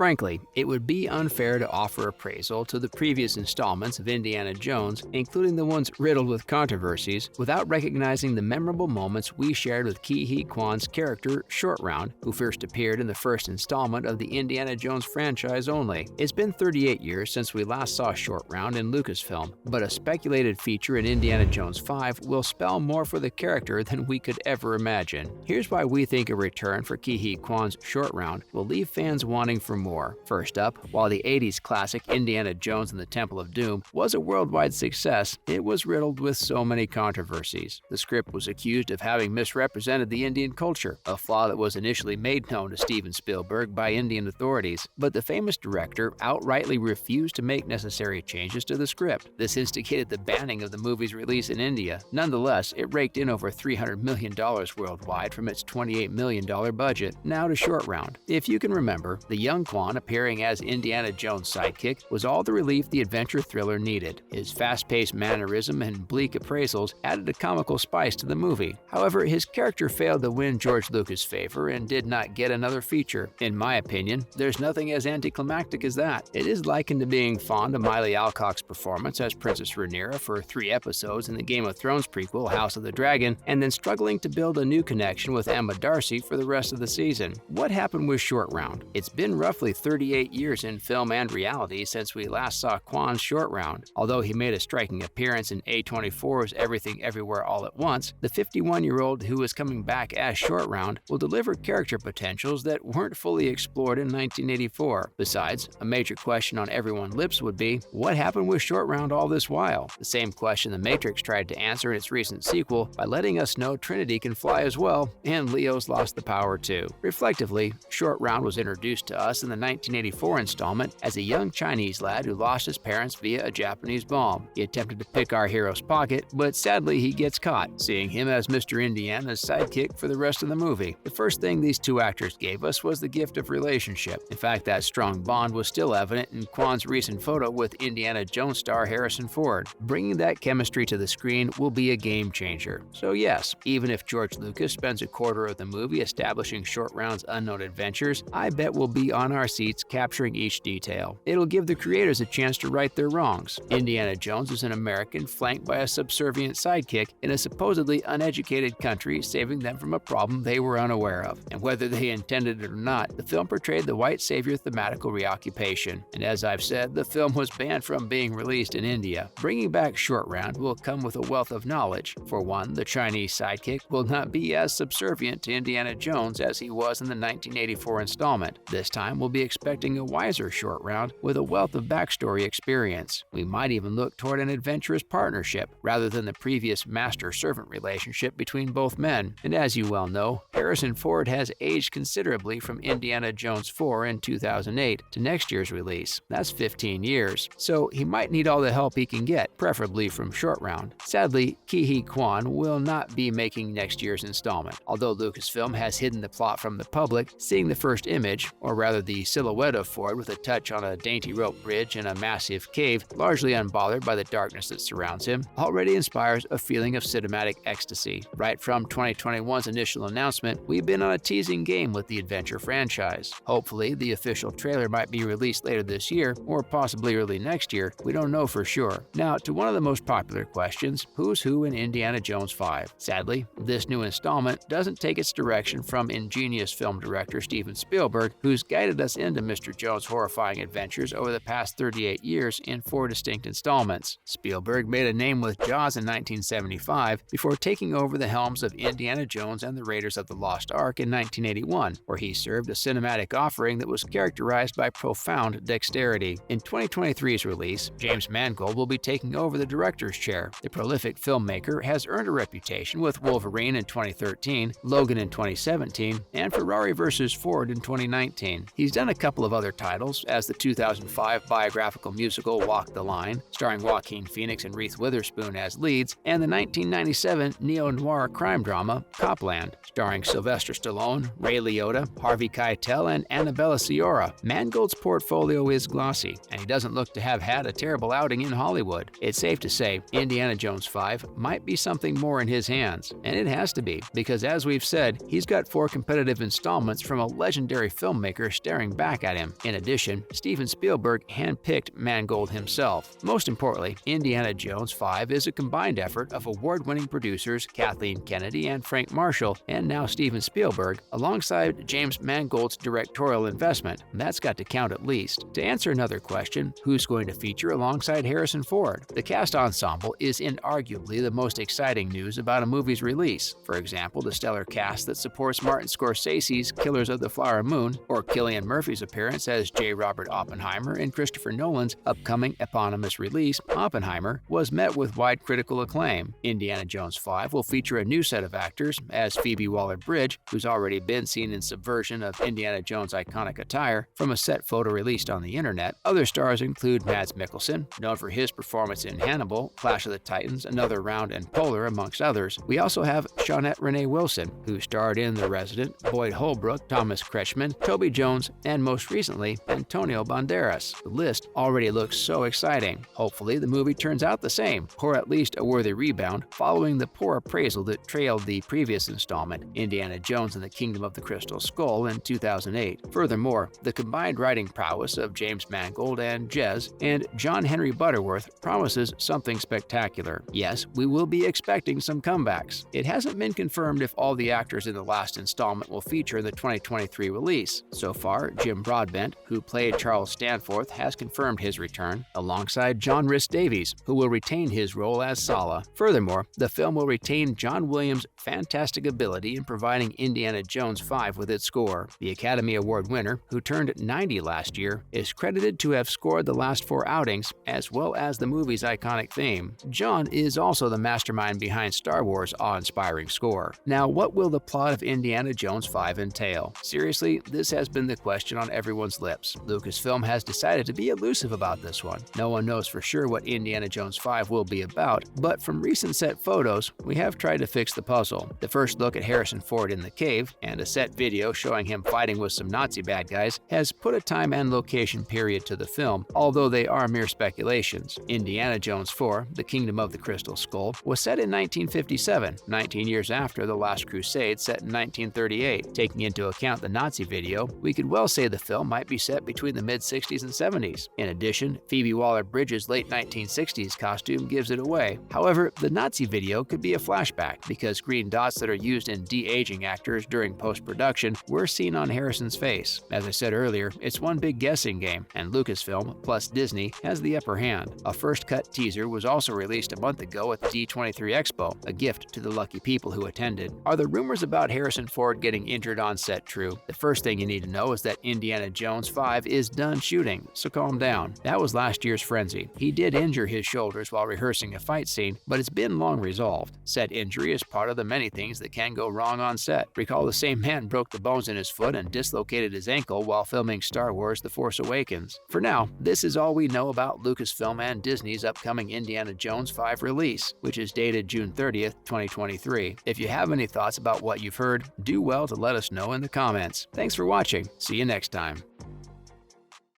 Frankly, it would be unfair to offer appraisal to the previous installments of Indiana Jones, including the ones riddled with controversies, without recognizing the memorable moments we shared with Ke Huy Quan's character, Short Round, who first appeared in the first installment of the Indiana Jones franchise only. It's been 38 years since we last saw Short Round in Lucasfilm, but a speculated feature in Indiana Jones 5 will spell more for the character than we could ever imagine. Here's why we think a return for Ke Huy Quan's Short Round will leave fans wanting for more. First up, while the 80s classic Indiana Jones and the Temple of Doom was a worldwide success, it was riddled with so many controversies. The script was accused of having misrepresented the Indian culture, a flaw that was initially made known to Steven Spielberg by Indian authorities, but the famous director outrightly refused to make necessary changes to the script. This instigated the banning of the movie's release in India. Nonetheless, it raked in over $300 million worldwide from its $28 million budget. Now to Short Round. If you can remember, the young Quan appearing as Indiana Jones' sidekick was all the relief the adventure thriller needed. His fast-paced mannerism and bleak appraisals added a comical spice to the movie. However, his character failed to win George Lucas' favor and did not get another feature. In my opinion, there's nothing as anticlimactic as that. It is likened to being fond of Miley Alcock's performance as Princess Rhaenyra for 3 episodes in the Game of Thrones prequel House of the Dragon, and then struggling to build a new connection with Emma Darcy for the rest of the season. What happened with Short Round? It's been roughly 38 years in film and reality since we last saw Quan's Short Round. Although he made a striking appearance in A24's Everything Everywhere All at Once, the 51-year-old who is coming back as Short Round will deliver character potentials that weren't fully explored in 1984. Besides, a major question on everyone's lips would be, what happened with Short Round all this while? The same question The Matrix tried to answer in its recent sequel by letting us know Trinity can fly as well, and Leo's lost the power too. Reflectively, Short Round was introduced to us in the 1984 installment as a young Chinese lad who lost his parents via a Japanese bomb. He attempted to pick our hero's pocket, but sadly he gets caught, seeing him as Mr. Indiana's sidekick for the rest of the movie. The first thing these two actors gave us was the gift of relationship. In fact, that strong bond was still evident in Quan's recent photo with Indiana Jones star Harrison Ford. Bringing that chemistry to the screen will be a game changer. So yes, even if George Lucas spends a quarter of the movie establishing Short Round's unknown adventures, I bet we'll be on our seats capturing each detail. It'll give the creators a chance to right their wrongs. Indiana Jones is an American flanked by a subservient sidekick in a supposedly uneducated country, saving them from a problem they were unaware of. And whether they intended it or not, the film portrayed the white savior thematical reoccupation. And as I've said, the film was banned from being released in India. Bringing back Short Round will come with a wealth of knowledge. For one, the Chinese sidekick will not be as subservient to Indiana Jones as he was in the 1984 installment. This time, we'll be expecting a wiser Short Round with a wealth of backstory experience. We might even look toward an adventurous partnership, rather than the previous master-servant relationship between both men. And as you well know, Harrison Ford has aged considerably from Indiana Jones 4 in 2008 to next year's release. That's 15 years. So he might need all the help he can get, preferably from Short Round. Sadly, Ke Huy Quan will not be making next year's installment. Although Lucasfilm has hidden the plot from the public, seeing the first image, or rather the silhouette of Ford with a touch on a dainty rope bridge in a massive cave, largely unbothered by the darkness that surrounds him, already inspires a feeling of cinematic ecstasy. Right from 2021's initial announcement, we've been on a teasing game with the adventure franchise. Hopefully, the official trailer might be released later this year, or possibly early next year. We don't know for sure. Now, to one of the most popular questions, who's who in Indiana Jones 5? Sadly, this new installment doesn't take its direction from ingenious film director Steven Spielberg, who's guided us into Mr. Jones' horrifying adventures over the past 38 years in 4 distinct installments. Spielberg made a name with Jaws in 1975 before taking over the helms of Indiana Jones and the Raiders of the Lost Ark in 1981, where he served a cinematic offering that was characterized by profound dexterity. In 2023's release, James Mangold will be taking over the director's chair. The prolific filmmaker has earned a reputation with Wolverine in 2013, Logan in 2017, and Ferrari vs. Ford in 2019. He's done a couple of other titles, as the 2005 biographical musical Walk the Line, starring Joaquin Phoenix and Reese Witherspoon as leads, and the 1997 neo-noir crime drama Copland, starring Sylvester Stallone, Ray Liotta, Harvey Keitel, and Annabella Sciorra. Mangold's portfolio is glossy, and he doesn't look to have had a terrible outing in Hollywood. It's safe to say Indiana Jones 5 might be something more in his hands, and it has to be, because as we've said, he's got 4 competitive installments from a legendary filmmaker staring staring back at him. In addition, Steven Spielberg handpicked Mangold himself. Most importantly, Indiana Jones 5 is a combined effort of award-winning producers Kathleen Kennedy and Frank Marshall, and now Steven Spielberg, alongside James Mangold's directorial investment. That's got to count at least. To answer another question, who's going to feature alongside Harrison Ford? The cast ensemble is inarguably the most exciting news about a movie's release. For example, the stellar cast that supports Martin Scorsese's Killers of the Flower Moon, or Cillian Murphy's appearance as J. Robert Oppenheimer in Christopher Nolan's upcoming eponymous release, Oppenheimer, was met with wide critical acclaim. Indiana Jones 5 will feature a new set of actors, as Phoebe Waller-Bridge, who's already been seen in subversion of Indiana Jones' iconic attire, from a set photo released on the internet. Other stars include Mads Mikkelsen, known for his performance in Hannibal, Clash of the Titans, Another Round, and Polar, amongst others. We also have Shawnette Renee Wilson, who starred in The Resident, Boyd Holbrook, Thomas Kretschmann, Toby Jones, and most recently, Antonio Banderas. The list already looks so exciting. Hopefully, the movie turns out the same, or at least a worthy rebound, following the poor appraisal that trailed the previous installment, Indiana Jones and the Kingdom of the Crystal Skull, in 2008. Furthermore, the combined writing prowess of James Mangold and Jez and John Henry Butterworth promises something spectacular. Yes, we will be expecting some comebacks. It hasn't been confirmed if all the actors in the last installment will feature in the 2023 release. So far, Jim Broadbent, who played Charles Stanforth, has confirmed his return, alongside John Rhys Davies, who will retain his role as Sala. Furthermore, the film will retain John Williams' fantastic ability in providing Indiana Jones 5 with its score. The Academy Award winner, who turned 90 last year, is credited to have scored the last 4 outings, as well as the movie's iconic theme. John is also the mastermind behind Star Wars' awe-inspiring score. Now, what will the plot of Indiana Jones 5 entail? Seriously, this has been the question on everyone's lips. Lucasfilm has decided to be elusive about this one. No one knows for sure what Indiana Jones 5 will be about, but from recent set photos, we have tried to fix the puzzle. The first look at Harrison Ford in the cave, and a set video showing him fighting with some Nazi bad guys, has put a time and location period to the film, although they are mere speculations. Indiana Jones 4, The Kingdom of the Crystal Skull, was set in 1957, 19 years after The Last Crusade, set in 1938. Taking into account the Nazi video, we could well say the film might be set between the mid-60s and 70s. In addition, Phoebe Waller-Bridge's late 1960s costume gives it away. However, the Nazi video could be a flashback, because green dots that are used in de-aging actors during post-production were seen on Harrison's face. As I said earlier, it's one big guessing game, and Lucasfilm, plus Disney, has the upper hand. A first-cut teaser was also released a month ago at D23 Expo, a gift to the lucky people who attended. Are the rumors about Harrison Ford getting injured on set true? The first thing you need to know is that Indiana Jones 5 is done shooting, so calm down. That was last year's Frenzy. He did injure his shoulders while rehearsing a fight scene, but it's been long resolved. Said injury is part of the many things that can go wrong on set. Recall the same man broke the bones in his foot and dislocated his ankle while filming Star Wars: The Force Awakens. For now, this is all we know about Lucasfilm and Disney's upcoming Indiana Jones 5 release, which is dated June 30th, 2023. If you have any thoughts about what you've heard, do well to let us know in the comments. Thanks for watching. See you next time.